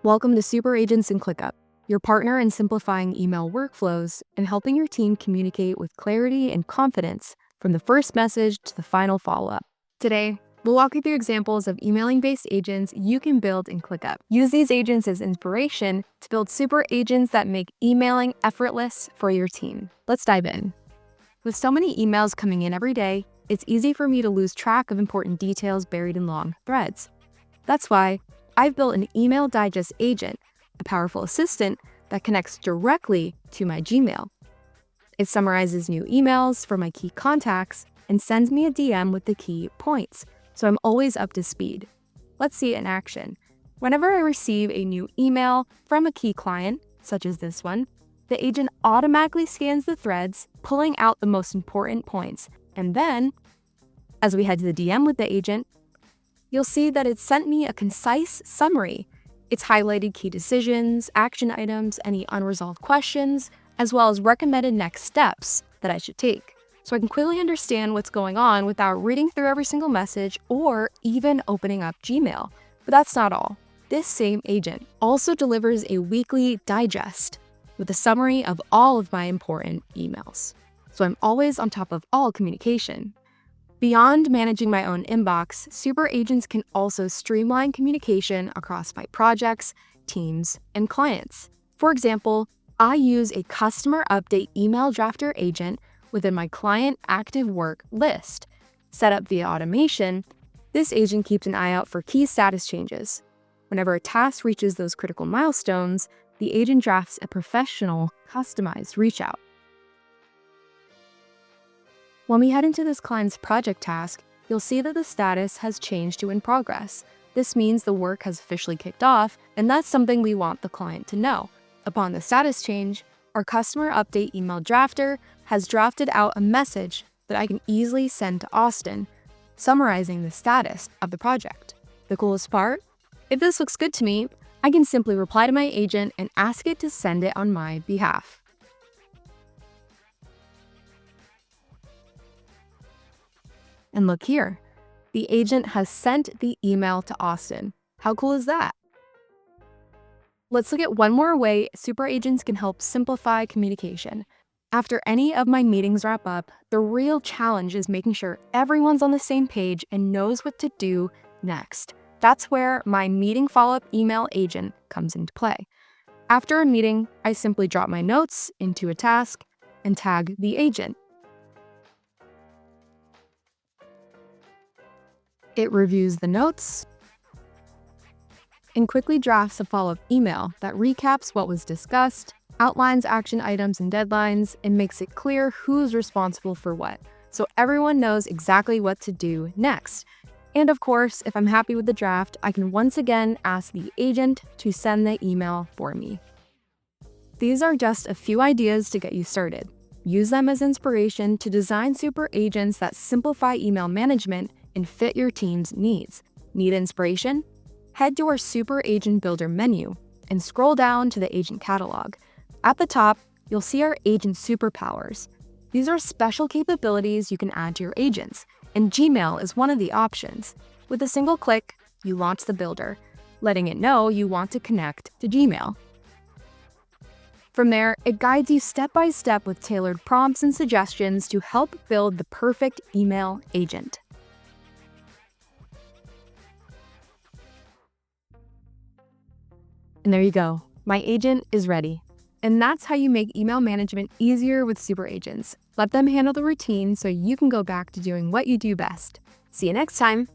Welcome to Super Agents in ClickUp, your partner in simplifying email workflows and helping your team communicate with clarity and confidence from the first message to the final follow-up. Today, we'll walk you through examples of emailing-based agents you can build in ClickUp. Use these agents as inspiration to build super agents that make emailing effortless for your team. Let's dive in. With so many emails coming in every day, it's easy for me to lose track of important details buried in long threads. That's why I've built an email digest agent, a powerful assistant that connects directly to my Gmail. It summarizes new emails for my key contacts and sends me a DM with the key points, so I'm always up to speed. Let's see it in action. Whenever I receive a new email from a key client, such as this one, the agent automatically scans the threads, pulling out the most important points. And then, as we head to the DM with the agent, you'll see that it sent me a concise summary. It's highlighted key decisions, action items, any unresolved questions, as well as recommended next steps that I should take, so I can quickly understand what's going on without reading through every single message or even opening up Gmail. But that's not all. This same agent also delivers a weekly digest with a summary of all of my important emails, so I'm always on top of all communication. Beyond managing my own inbox, super agents can also streamline communication across my projects, teams, and clients. For example, I use a customer update email drafter agent within my client active work list. Set up via automation, this agent keeps an eye out for key status changes. Whenever a task reaches those critical milestones, the agent drafts a professional, customized reach out. When we head into this client's project task, you'll see that the status has changed to in progress. This means the work has officially kicked off, and that's something we want the client to know. Upon the status change, our customer update email drafter has drafted out a message that I can easily send to Austin, summarizing the status of the project. The coolest part? If this looks good to me, I can simply reply to my agent and ask it to send it on my behalf. And look here, the agent has sent the email to Austin. How cool is that? Let's look at one more way super agents can help simplify communication. After any of my meetings wrap up, the real challenge is making sure everyone's on the same page and knows what to do next. That's where my meeting follow-up email agent comes into play. After a meeting, I simply drop my notes into a task and tag the agent. It reviews the notes and quickly drafts a follow-up email that recaps what was discussed, outlines action items and deadlines, and makes it clear who's responsible for what, so everyone knows exactly what to do next. And of course, if I'm happy with the draft, I can once again ask the agent to send the email for me. These are just a few ideas to get you started. Use them as inspiration to design super agents that simplify email management and fit your team's needs. Need inspiration? Head to our Super Agent Builder menu and scroll down to the agent catalog. At the top, you'll see our agent superpowers. These are special capabilities you can add to your agents, and Gmail is one of the options. With a single click, you launch the builder, letting it know you want to connect to Gmail. From there, it guides you step by step with tailored prompts and suggestions to help build the perfect email agent. And there you go, my agent is ready. And that's how you make email management easier with super agents. Let them handle the routine so you can go back to doing what you do best. See you next time.